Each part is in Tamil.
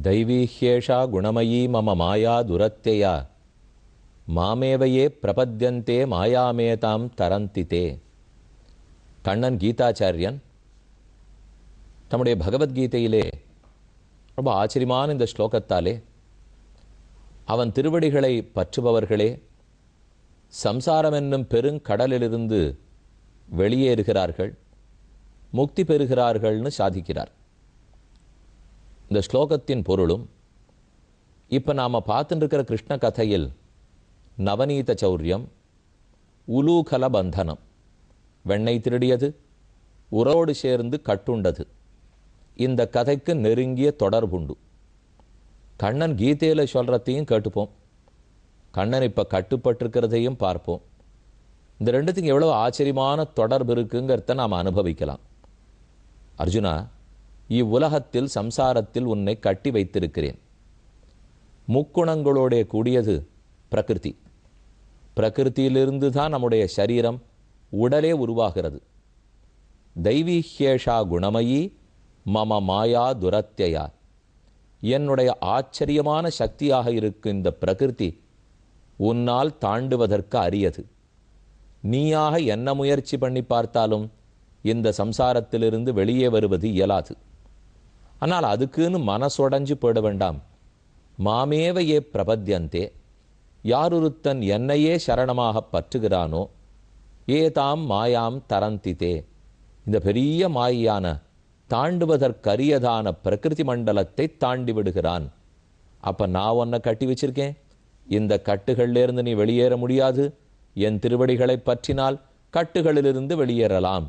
தைவீஹ்யேஷா குணமயீ மம மாயா துரத்யயா மாமேவையே பிரபத்யந்தே மாயாமேதாம் தரந்திதே. கண்ணன் கீதாச்சாரியன் தம்முடைய பகவத்கீதையிலே ரொம்ப ஆச்சரியமான இந்த ஸ்லோகத்தாலே அவன் திருவடிகளை பற்றுபவர்களே சம்சாரம் என்னும் பெருங்கடலிலிருந்து வெளியேறுகிறார்கள், முக்தி பெறுகிறார்கள்னு சாதிக்கிறார். இந்த ஸ்லோகத்தின் பொருளும் இப்போ நாம் பார்த்துட்டு இருக்கிற கிருஷ்ண கதையில் நவநீத சௌரியம், உலூகல பந்தனம், வெண்ணெய் திருடியது, உரோடு சேர்ந்து கட்டுண்டது, இந்த கதைக்கு நெருங்கிய தொடர்புண்டு. கண்ணன் கீதையில் சொல்கிறதையும் கேட்டுப்போம், கண்ணன் இப்போ கட்டுப்பட்டிருக்கிறதையும் பார்ப்போம். இந்த ரெண்டுத்துக்கும் எவ்வளோ ஆச்சரியமான தொடர்பு இருக்குங்கிறத நாம் அனுபவிக்கலாம். அர்ஜுனா, இவ்வுலகத்தில் சம்சாரத்தில் உன்னை கட்டி வைத்திருக்கிறேன். முக்குணங்களோட கூடியது பிரகிருதி. பிரகிருத்தியிலிருந்து தான் நம்முடைய சரீரம், உடலே உருவாகிறது. தைவீஹ்யேஷா குணமயி மம மாயா துரத்யயா. என்னுடைய ஆச்சரியமான சக்தியாக இருக்கும் இந்த பிரகிருதி உன்னால் தாண்டுவதற்கு அரியது. நீயாக என்ன முயற்சி பண்ணி பார்த்தாலும் இந்த சம்சாரத்திலிருந்து வெளியே வருவது இயலாது. ஆனால் அதுக்குன்னு மனசொடைஞ்சு போயிட வேண்டாம். மாமேவையே பிரபத்யந்தே, யாரொருத்தன் என்னையே சரணமாக பற்றுகிறானோ ஏதாம் மாயாம் தரந்திதே, இந்த பெரிய மாயான தாண்டுவதற்கரியதான பிரகிருதி மண்டலத்தை தாண்டி விடுகிறான். அப்போ நான் உன்னை கட்டி வச்சிருக்கேன், இந்த கட்டுகளிலிருந்து நீ வெளியேற முடியாது. என் திருவடிகளை பற்றினால் கட்டுகளிலிருந்து வெளியேறலாம்,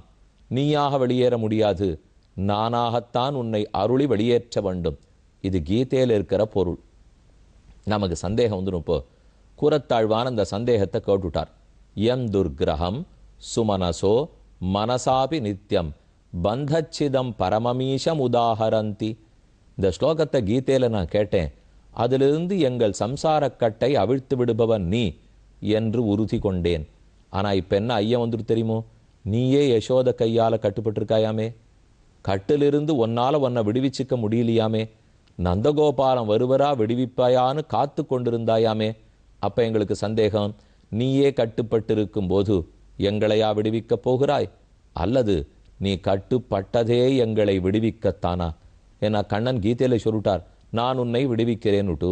நீயாக வெளியேற முடியாது. நானாகத்தான் உன்னை அருளி வெளியேற்ற வேண்டும். இது கீதையில் இருக்கிற பொருள். நமக்கு சந்தேகம் வந்துடும். இப்போ கூறத்தாழ்வான அந்த சந்தேகத்தை கேட்டுட்டார். எம் துர்கிரகம் சுமனசோ மனசாபி நித்தியம் பந்தச்சிதம் பரமமீஷம் உதாகரந்தி. இந்த ஸ்லோகத்தை கீதையில் நான் கேட்டேன். அதிலிருந்து எங்கள் சம்சாரக்கட்டை அவிழ்த்து விடுபவன் நீ என்று உறுதி கொண்டேன். ஆனால் இப்போ என்ன ஐயம் வந்துட்டு தெரியுமோ, நீயே யசோத கையால் கட்டுப்பட்டிருக்காயாமே, கட்டிலிருந்து உன்னை விடுவிச்சிக்க முடியலையாமே, நந்தகோபாலம் வருவரா விடுவிப்பாயான்னு காத்து கொண்டிருந்தாயாமே. அப்போ எங்களுக்கு சந்தேகம், நீயே கட்டுப்பட்டிருக்கும் போது எங்களையா விடுவிக்கப் போகிறாய், அல்லது நீ கட்டுப்பட்டதே எங்களை விடுவிக்கத்தானா? ஏன்னா கண்ணன் கீதையில சொல்லிட்டார், நான் உன்னை விடுவிக்கிறேன்னுட்டு.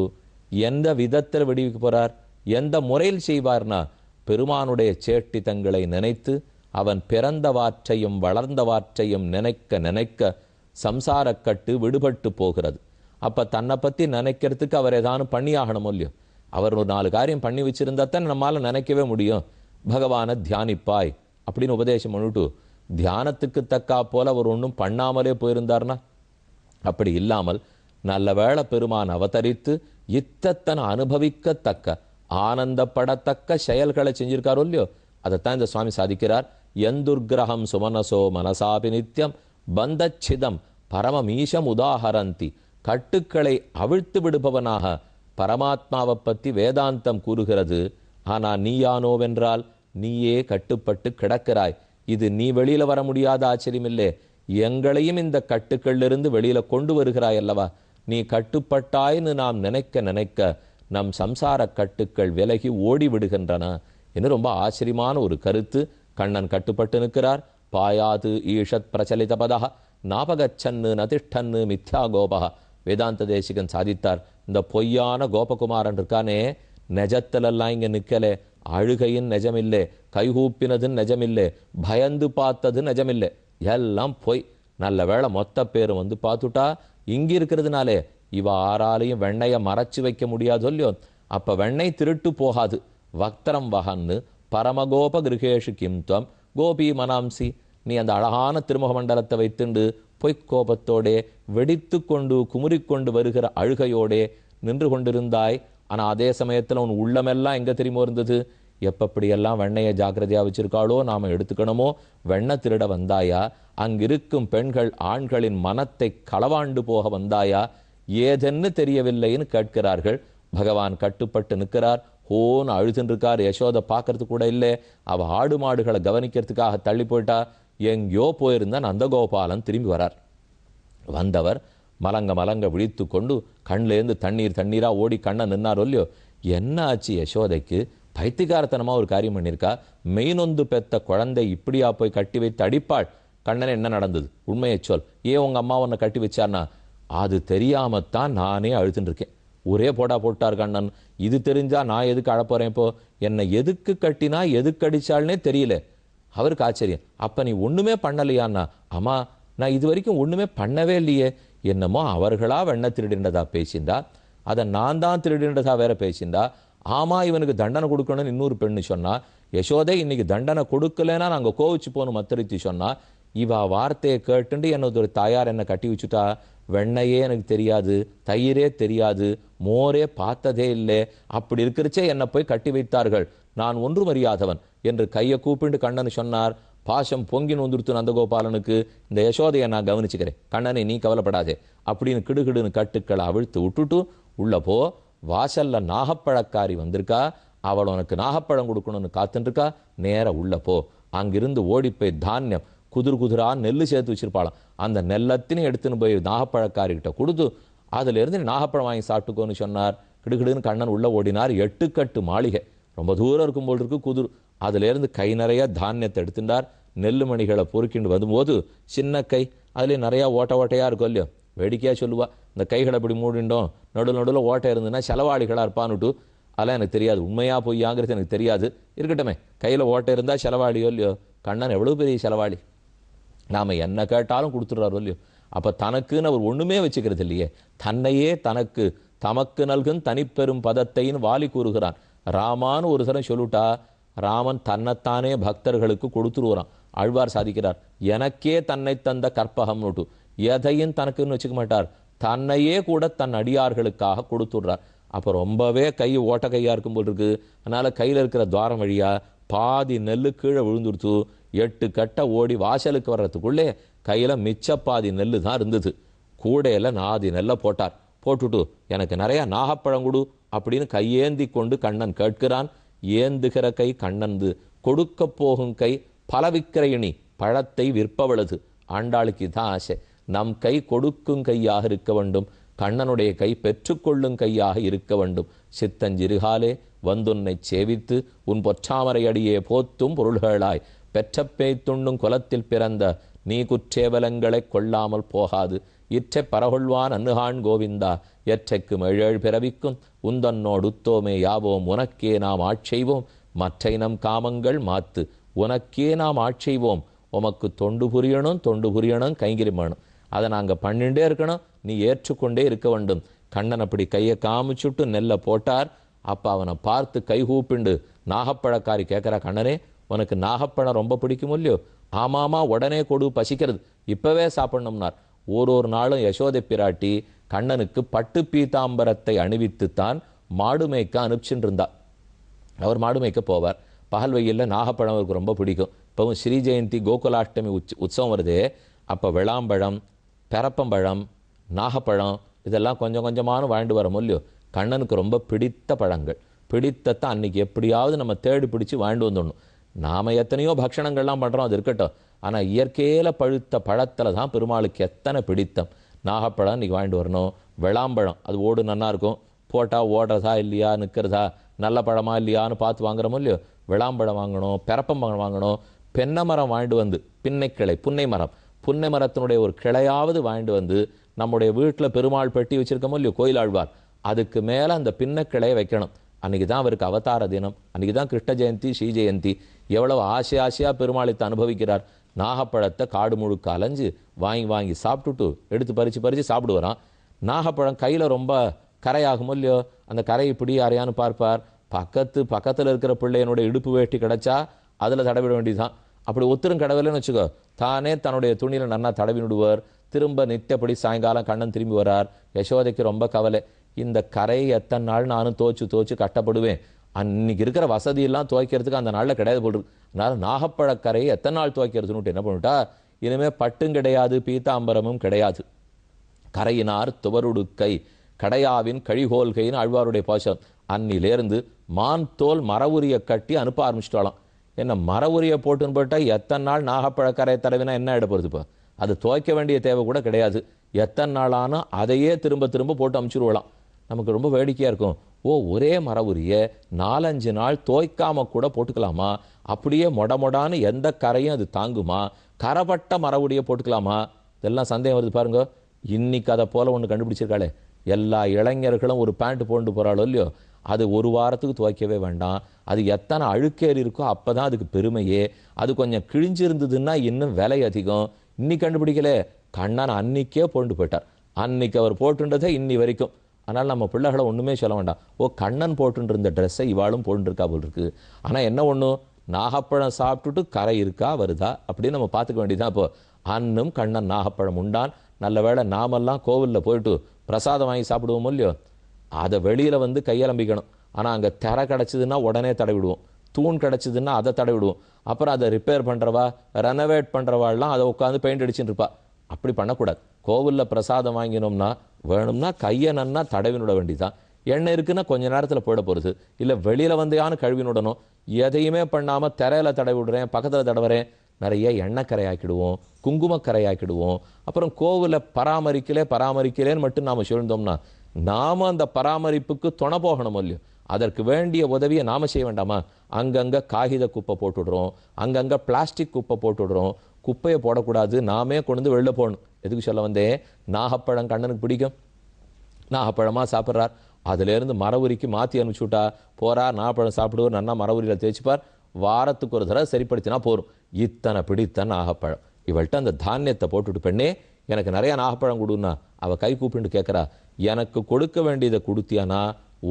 எந்த விதத்தில் விடுவிக்க போறார், எந்த முறையில் செய்வார்னா, பெருமானுடைய சேட்டித்தங்களை நினைத்து அவன் பிறந்தவாற்றையும் வளர்ந்தவாற்றையும் நினைக்க நினைக்க சம்சாரக்கட்டு விடுபட்டு போகிறது. அப்போ தன்னை பற்றி நினைக்கிறதுக்கு அவர் ஏதானும் பண்ணியாகணும் இல்லையோ. அவர் ஒரு 4 காரியம் பண்ணி வச்சிருந்தா தான் நம்மளால் நினைக்கவே முடியும். பகவானை தியானிப்பாய் அப்படின்னு உபதேசம் பண்ணிட்டு தியானத்துக்கு தக்கா போல அவர் ஒன்றும் பண்ணாமலே போயிருந்தார்னா, அப்படி இல்லாமல் நல்ல வேளை பெருமான் அவதரித்து இத்தனை அனுபவிக்கத்தக்க ஆனந்தப்படத்தக்க செயல்களை செஞ்சிருக்காரோ இல்லையோ. அதைத்தான் இந்த சுவாமி சாதிக்கிறார். எந்துர்கிரகம் சுமனசோ மனசாபி நித்தியம் பந்தச்சிதம் பரமமீஷம் உதாகரந்தி. கட்டுக்களை அவிழ்த்து விடுபவனாக பரமாத்மாவை பற்றி வேதாந்தம் கூறுகிறது. ஆனால் நீயானோவென்றால் நீயே கட்டுப்பட்டு கிடக்கிறாய். இது நீ வெளியில வர முடியாத ஆச்சரியமில்லை, எங்களையும் இந்த கட்டுக்களிலிருந்து வெளியில கொண்டு வருகிறாய் அல்லவா. நீ கட்டுப்பட்டாய்னு நாம் நினைக்க நினைக்க நம் சம்சார கட்டுக்கள் விலகி ஓடி விடுகின்றன என்று ரொம்ப ஆச்சரியமான ஒரு கருத்து. கண்ணன் கட்டுப்பட்டு நிற்கிறார். பாயாது ஈஷத் பிரச்சலித பதா நாபகச்சன்னு நதிஷ்டன்னு மித்யா கோபா. வேதாந்த தேசிகன் சாதித்தார், இந்த பொய்யான கோபகுமாரன் இருக்கானே, நெஜத்திலெல்லாம் இங்கே நிற்கலே. அழுகையின் நெஜமில்லை, கைகூப்பினதுன்னு நெஜமில்லை, பயந்து பார்த்தது நெஜமில்லை, எல்லாம் பொய். நல்ல வேளை மொத்த பேரும் வந்து பார்த்துட்டா இங்கே இருக்கிறதுனாலே இவ ஆறாலையும் வெண்ணையை மறைச்சு வைக்க முடியாது இல்லையோ. அப்போ வெண்ணெய் திருட்டு போகாது. வக்தரம் வகன்னு பரமகோப கிருகேஷு கிம் துவம் கோபி மனாம்சி. நீ அந்த அழகான திருமுக மண்டலத்தை வைத்துண்டு பொய்க்கோபத்தோடே வெடித்து கொண்டு குமுறிக்கொண்டு வருகிற அழுகையோடே நின்று கொண்டிருந்தாய். ஆனால் அதே சமயத்தில் உன் உள்ளமெல்லாம் எங்கே தெரியுமோ இருந்தது, எப்படியெல்லாம் வெண்ணையை ஜாக்கிரதையாக வச்சிருக்காளோ நாம் எடுத்துக்கணுமோ. வெண்ணெய் திருட வந்தாயா, அங்கிருக்கும் பெண்கள் ஆண்களின் மனத்தை களவாண்டு போக வந்தாயா, ஏதென்னு தெரியவில்லைன்னு கேட்கிறார்கள். பகவான் கட்டுப்பட்டு நிற்கிறார். ஹோன்னு அழுதுன்றிருக்கார். யசோதை பார்க்கறது கூட இல்லை. அவள் ஆடு மாடுகளை கவனிக்கிறதுக்காக தள்ளி போயிட்டா. எங்கேயோ போயிருந்தா நந்தகோபாலன் திரும்பி வரார். வந்தவர் மலங்க மலங்க விழித்து கொண்டு கண்லேருந்து தண்ணீராக ஓடி கண்ணன் நின்னாரோ இல்லையோ. என்ன ஆச்சு யசோதைக்கு? பைத்தியகாரத்தனமாக ஒரு காரியம் பண்ணியிருக்கா. மெய்நொந்து பெத்த குழந்தை இப்படியா போய் கட்டி வைத்து அடிப்பாள்? கண்ணன் என்ன நடந்தது? உண்மையை சொல். ஏன் உங்கள் அம்மா உன்னை கட்டி வச்சார்னா? அது தெரியாமத்தான் நானே அழுதுன்னு இருக்கேன். ஒரே போட்டா போட்டார் கண்ணன். இது தெரிஞ்சா நான் எதுக்கு அழப்போறேன்? இப்போ என்னை எதுக்கு கட்டினா எதுக்கு அடிச்சாள்னே தெரியல. அவருக்கு ஆச்சரியம். அப்ப நீ ஒண்ணுமே பண்ணலையான்னா? அம்மா, நான் இது வரைக்கும் ஒண்ணுமே பண்ணவே இல்லையே. என்னமோ அவர்களா வெண்ண திருடின்றதா பேசிண்டா, அதை நான் தான் திருடின்றதா வேற பேசிண்டா. ஆமா, இவனுக்கு தண்டனை கொடுக்கணும்னு இன்னொரு பெண்ணு சொன்னா. யசோதை இன்னைக்கு தண்டனை கொடுக்கலன்னா நாங்கள் கோவிச்சு போகணும் மத்தரித்தி சொன்னா. இவா வார்த்தையை கேட்டுண்டு என்னது ஒரு தாயார் என்னை கட்டி வச்சுட்டா. வெண்ணையே எனக்கு தெரியாது, தயிரே தெரியாது, மோரே பார்த்ததே இல்லை. அப்படி இருக்கிறச்சே என்னை போய் கட்டி வைத்தார்கள். நான் ஒன்றும் அறியாதவன் என்று கையை கூப்பிண்டு கண்ணன் சொன்னார். பாசம் பொங்கி நொந்துடுத்து நந்தகோபாலனுக்கு. இந்த யசோதையை நான் கவனிச்சுக்கிறேன், கண்ணனை நீ கவலைப்படாதே அப்படின்னு கிடுகிடுன்னு கட்டுக்களை அவிழ்த்து விட்டுட்டு உள்ள போ. வாசல்ல நாகப்பழக்காரி வந்திருக்கா, அவள் உனக்கு நாகப்பழம் கொடுக்கணும்னு காத்துருக்கா. நேர உள்ள போ. அங்கிருந்து ஓடிப்போய் தானியம் குதிரா நெல் சேர்த்து வச்சிருப்பாளாம். அந்த நெல்லத்தினையும் எடுத்துன்னு போய் நாகப்பழக்காரிகிட்ட கொடுத்து அதுல இருந்து நாகப்பழம் வாங்கி சாப்பிட்டுக்கோன்னு சொன்னார். கிடுகிடுன்னு கண்ணன் உள்ள ஓடினார். 8 கட்டு மாளிகை, ரொம்ப தூரம் இருக்கும் போல் இருக்கு குதிர். அதுல இருந்து கை நிறைய தானியத்தை எடுத்துட்டார். நெல்லு மணிகளை பொறுக்கிண்டு வரும்போது சின்ன கை, அதுல நிறைய ஓட்டையா இருக்கும் இல்லையோ. வேடிக்கையா சொல்லுவா, இந்த கைகளை இப்படி மூடிண்டோம், நடுவில் ஓட்டை இருந்ததுன்னா செலவாளிகளா இருப்பான்னுட்டு. அதெல்லாம் எனக்கு தெரியாது, உண்மையா பொய்யாங்கிறது எனக்கு தெரியாது. இருக்கட்டுமே, கையில ஓட்டை இருந்தா செலவாளியோ இல்லையோ. கண்ணன் எவ்வளவு பெரிய செலவாளி, நாம என்ன கேட்டாலும் கொடுத்துடுறாரோ இல்லையோ. அப்ப தனக்குன்னு அவர் ஒண்ணுமே வச்சுக்கிறது இல்லையே. தன்னையே தனக்கு தமக்கு நல்கும் தனிப்பெரும் பதத்தைன்னு வாலி கூறுகிறான். ராமான்னு ஒரு தரம் சொல்லிட்டா ராமன் தன்னைத்தானே பக்தர்களுக்கு கொடுத்துருவான். ஆழ்வார் சாதிக்கிறார், எனக்கே தன்னை தந்த கற்பகம் நோட்டு. எதையும் தனக்குன்னு வச்சுக்க மாட்டார், தன்னையே கூட தன் அடியார்களுக்காக கொடுத்துடுறார். அப்போ ரொம்பவே கை ஓட்ட கையா இருக்கும் போல் இருக்கு. அதனால கையில் இருக்கிற துவாரம் வழியா பாதி நெல்லு கீழே விழுந்துடுத்து. 8 கட்டை ஓடி வாசலுக்கு வர்றதுக்குள்ளே கையில மிச்ச பாதி நெல்லு தான் இருந்தது. கூடையில 4 நெல்லை போட்டார். போட்டுட்டு எனக்கு நிறைய நாகப்பழம் கொடு அப்படின்னு கையேந்தி கொண்டு கண்ணன் கேட்கிறான். ஏந்துகிற கை கண்ணன்து, கொடுக்க போகும் கை பலவிக்கிரையணி, பழத்தை விற்பவளது. ஆண்டாளுக்கு தான் ஆசை, நம் கை கொடுக்கும் கையாக இருக்க வேண்டும், கண்ணனுடைய கை பெற்றுக்கொள்ளும் கையாக இருக்க வேண்டும். சித்தஞ்சிறுகாலே வந்துன்னை சேவித்து உன் பொற்றாமரை அடியே போத்தும் பொருள்களாய் பெற்ற பேய்த்துண்ணும் குலத்தில் பிறந்த நீ குற்றேவலங்களை கொள்ளாமல் போகாது. இற்றை பரகொள்வான் அன்னுகான் கோவிந்தா, எற்றைக்கு 7 பிறவிக்கும் உந்தன்னோடு உத்தோமே யாவோம், உனக்கே நாம் ஆட்செய்வோம் மற்றை நம் காமங்கள் மாத்து, உனக்கே நாம் ஆட்செய்வோம். உமக்கு தொண்டு புரியணும் கைங்கிரிமானும். அதை நாங்கள் பண்ணிண்டே இருக்கணும், நீ ஏற்றுக்கொண்டே இருக்க வேண்டும். கண்ணன் அப்படி கையை காமிச்சுட்டு நெல்லை போட்டார். அப்போ அவனை பார்த்து கைகூப்பிண்டு நாகப்பழக்காரி கேட்குறா, கண்ணனே உனக்கு நாகப்பழம் ரொம்ப பிடிக்கும் இல்லையோ? ஆமாமா, உடனே கொடு, பசிக்கிறது, இப்பவே சாப்பிடணும்னார். ஒரு நாளும் யசோதை பிராட்டி கண்ணனுக்கு பட்டு பீதாம்பரத்தை அணிவித்துத்தான் மாடு மேய்க்க அனுப்பிச்சுட்டு இருந்தா. அவர் மாடு மேய்க்க போவார். பகல் வெயில்ல நாகப்பழம் அவருக்கு ரொம்ப பிடிக்கும். இப்பவும் ஸ்ரீ ஜெயந்தி கோகுலாஷ்டமி உற்சவம் வருதே, அப்போ விளாம்பழம், பெரப்பம்பழம், நாகப்பழம் இதெல்லாம் கொஞ்சம் கொஞ்சமான வாழ்ந்து வர இல்லையோ. கண்ணனுக்கு ரொம்ப பிடித்த பழங்கள். பிடித்தத்தான் அன்னைக்கு எப்படியாவது நம்ம தேடி பிடிச்சி வாழ்ந்து வந்துடணும். நாம எத்தனையோ பக்ஷணங்கள்லாம் பண்றோம், அது இருக்கட்டும். ஆனா இயற்கையில பழுத்த பழத்துல தான் பெருமாளுக்கு எத்தனை பிடித்தம். நாகப்பழம் இன்னைக்கு வாங்கிட்டு வரணும். விளாம்பழம் அது ஓடு நல்லா இருக்கும், போட்டா ஓடுறதா இல்லையா, நிற்கிறதா, நல்ல பழமா இல்லையான்னு பார்த்து வாங்குறோமோ இல்லையோ. விளாம்பழம் வாங்கணும், பெரப்பம்பழம் வாங்கணும். பென்னை மரம் வாங்கிட்டு வந்து, பின்னை கிளை, புன்னை மரம், புன்னை மரத்தினுடைய ஒரு கிளையாவது வாங்கிட்டு வந்து நம்முடைய வீட்டில் பெருமாள் பெட்டி வச்சிருக்கோமோ இல்லையோ, கோயிலாழ்வார், அதுக்கு மேலே அந்த பின்ன கிளையை வைக்கணும். அன்றைக்கி தான் அவருக்கு அவதார தினம், அன்றைக்கி தான் கிருஷ்ண ஜெயந்தி, ஸ்ரீ ஜெயந்தி. எவ்வளவு ஆசையாக பெருமாளைத்தை அனுபவிக்கிறார். நாகப்பழத்தை காடு முழுக்க அலைஞ்சு வாங்கி சாப்பிட்டுட்டு எடுத்து பறித்து சாப்பிடுவாராம். நாகப்பழம் கையில் ரொம்ப கரையாகும் இல்லையோ, அந்த கரை இப்படி யாரையான்னு பார்ப்பார். பக்கத்தில் இருக்கிற பிள்ளையனோட இடுப்பு வேட்டி கிடச்சா அதில் தடவிட வேண்டியதுதான். அப்படி ஒத்தரும் கடவுளேன்னு வச்சுக்கோ, தானே தன்னுடைய துணியில் நன்னா தடவி விடுவார். திரும்ப நித்தப்படி சாயங்காலம் கண்ணன் திரும்பி வரார். யசோதைக்கு ரொம்ப கவலை, இந்த கரையை எத்தனை நாள் நானும் தோச்சு கட்டப்படுவேன், அன்னைக்கு இருக்கிற வசதியெல்லாம் துவைக்கிறதுக்கு அந்த நாளில் கிடையாது போட்டு. அதனால நாகப்பழக்கரையை எத்தனை நாள் துவைக்கிறதுன்னு என்ன பண்ணிட்டா, இனிமேல் பட்டும் கிடையாது, பீதாம்பரமும் கிடையாது. கரையினார் துவருடுக்கை கடையாவின் கழிகோல்கைன்னு ஆழ்வாருடைய பாசம். அன்னிலேருந்து மான் தோல் மரவுரிய கட்டி அனுப்ப ஆரம்பிச்சிட்டாலாம். என்ன மரவுரிய போட்டுன்னு போட்டால் எத்தனை நாள் நாகப்பழக்கரை தடவினா என்ன ஆகிட போகிறது? இப்போ அது துவைக்க வேண்டிய தேவை கூட கிடையாது. எத்தனை நாளானும் அதையே திரும்ப திரும்ப போட்டு அமுச்சுருவலாம். நமக்கு ரொம்ப வேடிக்கையாக இருக்கும். ஒரே மரவுரிய 4-5 நாள் தோய்க்காம கூட போட்டுக்கலாமா? அப்படியே மொடமொடான்னு எந்த கரையும் அது தாங்குமா? கரைப்பட்ட மரவுடைய போட்டுக்கலாமா? இதெல்லாம் சந்தேகம் வருது பாருங்க. இன்னைக்கு அதை போல ஒன்று கண்டுபிடிச்சிருக்காளே. எல்லா இளைஞர்களும் ஒரு பேண்ட் போட்டு போகிறாளோ இல்லையோ, அது ஒரு வாரத்துக்கு துவைக்கவே வேண்டாம். அது எத்தனை அழுக்கேறி இருக்கோ அப்போ தான் அதுக்கு பெருமையே. அது கொஞ்சம் கிழிஞ்சிருந்ததுன்னா இன்னும் விலை அதிகம். இன்னைக்கு கண்டுபிடிக்கலே, கண்ணன் அன்னைக்கே போட்டு போயிட்டார். அன்னைக்கு அவர் போட்டுன்றதை இன்னி வரைக்கும். அதனால் நம்ம பிள்ளைகளை ஒன்றுமே சொல்ல வேண்டாம். கண்ணன் போட்டுட்டு இருந்த ட்ரெஸ்ஸை இவாளும் போட்டுருக்கா போல் இருக்கு. ஆனால் என்ன ஒன்று, நாகப்பழம் சாப்பிட்டுட்டு கரை இருக்கா வருதா அப்படின்னு நம்ம பார்த்துக்க வேண்டியதான். இப்போ அன்னும் கண்ணன் நாகப்பழம் உண்டான். நல்ல வேளை நாமெல்லாம் கோவிலில் போயிட்டு பிரசாதம் வாங்கி சாப்பிடுவோம் இல்லையோ, அதை வெளியில் வந்து கையலம்பிக்கணும். ஆனால் அங்கே திரை கிடச்சிதுன்னா உடனே தடவிடுவோம். தூண் கிடச்சிதுன்னா அதை தடவிடுவோம். அப்புறம் அதை ரிப்பேர் பண்ணுறவா, ரெனோவேட் பண்ணுறவாள்லாம் அதை உட்காந்து பெயிண்ட் அடிச்சுட்டு இருப்பா. அப்படி பண்ணக்கூடாது. கோவிலில் பிரசாதம் வாங்கினோம்னா வேணும்னா கையை நன்னா தடவினுட வேண்டிதான். எண்ணெய் இருக்குன்னா கொஞ்ச நேரத்தில் போயிட போகிறது. இல்லை வெளியில் வந்தையானு கழுவினுடணும். எதையுமே பண்ணாமல் திரையில் தடவி விடுறேன், பக்கத்தில் தடவுறேன், நிறைய எண்ணெய் கரையாக்கிடுவோம், குங்குமக்கரையாக்கிடுவோம். அப்புறம் கோவிலை பராமரிக்கலேன்னு மட்டும் நாம் சொல்லியிருந்தோம்னா நாம் அந்த பராமரிப்புக்கு துணை போகணும் இல்லையோ. அதற்கு வேண்டிய உதவியை நாம் செய்ய வேண்டாமா? அங்கங்கே காகித குப்பை போட்டுடுறோம், அங்கங்கே பிளாஸ்டிக் குப்பை போட்டுடுறோம். குப்பையை போடக்கூடாது, நாமே கொண்டு வெளில போகணும். எதுக்கு சொல்ல வந்தேன்? நாகப்பழம் கண்ணனுக்கு பிடிக்கும், நாகப்பழமாக சாப்பிட்றார். அதுலேருந்து மரவுரிக்கு மாற்றி அனுப்பிச்சுட்டா போகிறார். நாகப்பழம் சாப்பிடுவோர், நன்னா மரவுரியில் தேய்ச்சிப்பார். வாரத்துக்கு ஒரு தடவை சரிப்படுத்தினா போரும். இத்தனை பிடித்த நாகப்பழம். இவள்கிட்ட அந்த தானியத்தை போட்டுட்டு, பெண்ணே எனக்கு நிறைய நாகப்பழம் கொடுன்னா அவள் கை கூப்பிட்டு கேட்குறா. எனக்கு கொடுக்க வேண்டியதை கொடுத்தியானா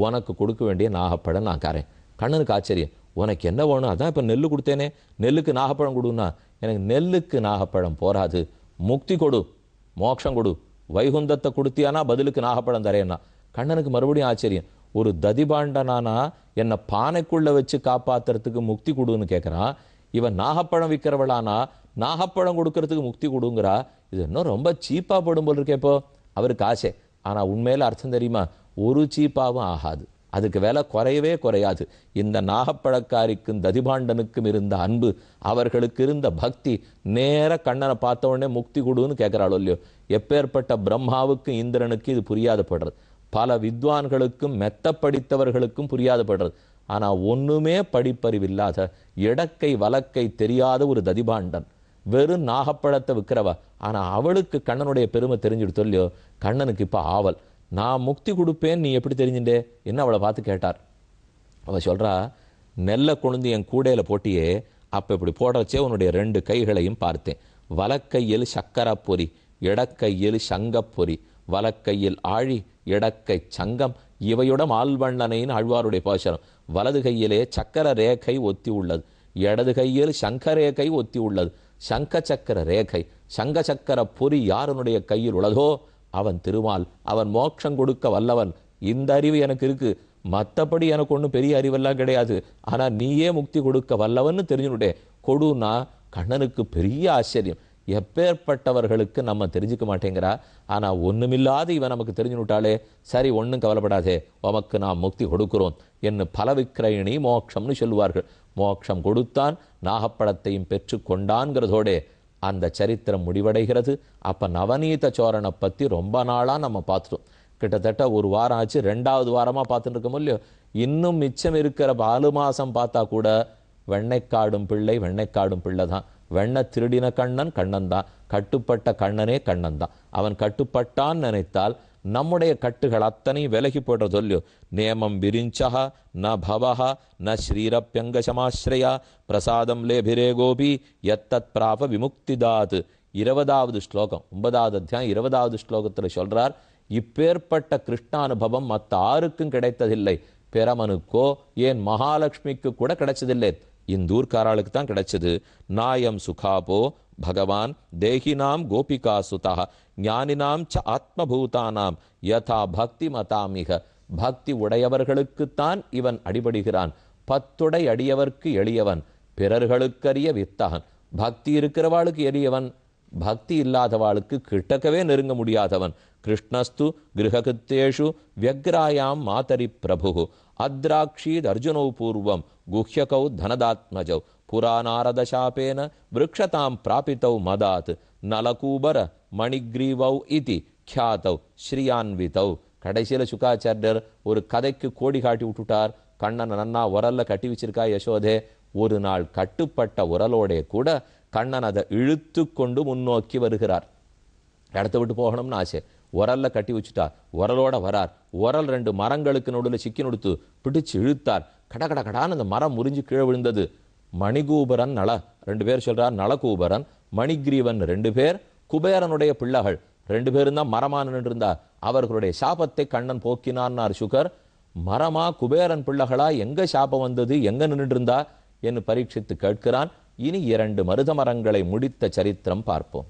உனக்கு கொடுக்க வேண்டிய நாகப்பழம் நான் காரேன். கண்ணனுக்கு ஆச்சரியம். உனக்கு என்ன வேணும்? அதான் இப்போ நெல் கொடுத்தேனே, நெல்லுக்கு நாகப்பழம் கொடுன்னா. எனக்கு நெல்லுக்கு நாகப்பழம் போராது, முக்தி கொடு, மோட்சம் கொடு, வைகுந்தத்தை கொடுத்தியானா பதிலுக்கு நாகப்பழம் தரேன்னா. கண்ணனுக்கு மறுபடியும் ஆச்சரியம். ஒரு ததிபாண்டனானா என்னை பானைக்குள்ளே வச்சு காப்பாற்றுறதுக்கு முக்தி கொடுன்னு கேட்குறான். இவன் நாகப்பழம் விற்கிறவளானா நாகப்பழம் கொடுக்கறதுக்கு முக்தி கொடுங்கிறா. இது இன்னும் ரொம்ப சீப்பாக படும் போல் இருக்கேப்போ. அவருக்கு ஆசை. ஆனால் உண்மையில் அர்த்தம் தெரியுமா? ஒரு சீப்பாகவும் ஆகாது. அதுக்கு விலை குறையவே குறையாது. இந்த நாகப்பழக்காரிக்கும் ததிபாண்டனுக்கும் இருந்த அன்பு, அவர்களுக்கு இருந்த பக்தி, நேர கண்ணனை பார்த்த உடனே முக்தி கொடுன்னு கேட்குறாளோ இல்லையோ. எப்பேற்பட்ட பிரம்மாவுக்கும் இந்திரனுக்கும் இது புரியாத படுறது. பல வித்வான்களுக்கும் மெத்த படித்தவர்களுக்கும் புரியாத படுறது. ஆனால் ஒன்றுமே படிப்பறிவில்லாத, இடக்கை வலக்கை தெரியாத ஒரு ததிபாண்டன், வெறும் நாகப்பழத்தை விற்கிறவா. ஆனால் அவளுக்கு கண்ணனுடைய பெருமை தெரிஞ்சுடுத்தோ இல்லையோ. கண்ணனுக்கு இப்போ ஆவல். நான் முக்தி கொடுப்பேன், நீ எப்படி தெரிஞ்சுட்டே என்ன அவளை பார்த்து கேட்டார். அவள் சொல்கிறா, நெல்லை கொழுந்து என் கூடையில் போட்டியே, அப்போ இப்படி போடுறச்சே உன்னுடைய 2 கைகளையும் பார்த்தேன். வலக்கையில் சக்கரை பொறி, இடக்கையில் சங்கப்பொறி, வலக்கையில் ஆழி, இடக்கை சங்கம், இவையுடன் ஆழ்வண்ணனைன்னு ஆழ்வாருடைய பாசனம். வலது கையிலே சக்கர ரேகை ஒத்தி உள்ளது, இடது கையில் சங்கரேகை ஒத்தி உள்ளது. சங்க சக்கர ரேகை, சங்க சக்கர பொறி யாருனுடைய கையில் உள்ளதோ அவன் திருமால், அவன் மோட்சம் கொடுக்க வல்லவன். இந்த அறிவு எனக்கு இருக்கு, மற்றபடி எனக்கு ஒன்றும் பெரிய அறிவெல்லாம் கிடையாது. ஆனால் நீயே முக்தி கொடுக்க வல்லவன்னு தெரிஞ்சுட்டே கொடுன்னா. கண்ணனுக்கு பெரிய ஆச்சரியம். எப்பேற்பட்டவர்களுக்கு நம்ம தெரிஞ்சுக்க மாட்டேங்கிறா. ஆனால் ஒன்றுமில்லாத இவன் நமக்கு தெரிஞ்சுட்டாலே, சரி ஒன்றும் கவலைப்படாதே, உமக்கு நாம் முக்தி கொடுக்கிறோம் என்று பலவிக்கிரயணி மோட்சம்னு சொல்லுவார்கள். மோட்சம் கொடுத்தான், நாகப்பழத்தையும் பெற்று கொண்டான்கிறதோடே அந்த சரித்திரம் முடிவடைகிறது. அப்போ நவநீத சோரனை பற்றி ரொம்ப நாளாக நம்ம பார்த்துட்டோம். கிட்டத்தட்ட ஒரு வாரம் ஆச்சு, 2வது வாரமாக பார்த்துட்டு இருக்கோம் இல்லையோ. இன்னும் மிச்சம் இருக்கிற 4 மாதம் பார்த்தா கூட வெண்ணைக்காடும் பிள்ளை தான். வெண்ணை திருடின கண்ணன் தான், கட்டுப்பட்ட கண்ணனே கண்ணன் தான். அவன் கட்டுப்பட்டான் நினைத்தால் நம்முடைய கட்டுகள் அத்தனை விலகி போடுறது இல்லையோ. நேமம் விரிஞ்சா ந பவஹ ந ஸ்ரீரப்யங்கசமாஸ்ரயா பிரசாதம் லேபிரே கோபி எத்தத் பிராப விமுக்திதாத். 20வது ஸ்லோகம், 9வது அத்தியாயம் 20வது ஸ்லோகத்தில் சொல்றார், இப்பேற்பட்ட கிருஷ்ணானுபவம் மற்ற ஆருக்கும் கிடைத்ததில்லை. பிரமனுக்கோ ஏன் மகாலட்சுமிக்கு கூட கிடைச்சதில்லை, இந்த ஊர்க்காராளுக்கு தான் கிடைச்சது. நாயம் சுகாபோ பகவான் தேகினாம் கோபிகா சுதா ஞானினாம் ச ஆத்மபூதானாம் யதா பக்தி மதாமிக. பக்தி உடையவர்களுக்குத்தான் இவன் அடிபடுகிறான். 10 அடியவர்க்கு எளியவன், பிறர்களுக்கரிய வித்தகன். பக்தி இருக்கிறவாளுக்கு எளியவன், பக்தி இல்லாதவாளுக்கு கிட்டக்கவே நெருங்க முடியாதவன். கிருஷ்ணஸ்து கிரககிருத்தேஷு வியக்ராயாம் மாதரி பிரபு அத்ராக்ஷீத் அர்ஜுனோ பூர்வம் குஹ்யகௌ தனதாத்மஜௌ புராணாரதசாபேன விருக்ஷதாம் பிராபித்தௌ மதாத் நலகூபர மணிக்ரீவௌ இதி க்யாதவ் ஸ்ரீயான்விதவ். கடைசியில் சுகாச்சாரியர் ஒரு கதைக்கு கோடி காட்டி விட்டுட்டார். கண்ணனை நன்னா உரல்ல கட்டி வச்சிருக்கா யசோதே. ஒரு நாள் கட்டுப்பட்ட உரலோட கூட கண்ணன் அதை இழுத்து கொண்டு முன்னோக்கி வருகிறார். இடத்த விட்டு போகணும்னு ஆசை. உரல்ல கட்டி வச்சுட்டா, உரலோட வரார். உரல் 2 மரங்களுக்கு நடுவில் சிக்கி நொடுத்து பிடிச்சு இழுத்தார். கட கட கடான்னு அந்த மரம் முறிஞ்சு கீழே விழுந்தது. மணிகூபரன் நள 2 பேர் சொல்றார். நளகூபரன் மணிகிரீவன் 2 பேர் குபேரனுடைய பிள்ளைகள் 2 பேரும் தான் மரமா நின்று இருந்தார். அவர்களுடைய சாபத்தை கண்ணன் போக்கினார் சுகர். மரமா குபேரன் பிள்ளைகளா, எங்க சாபம் வந்தது, எங்க நின்று இருந்தா என்று பரீட்சித்து கேட்கிறான். இனி 2 மருத மரங்களை முடித்த சரித்திரம் பார்ப்போம்.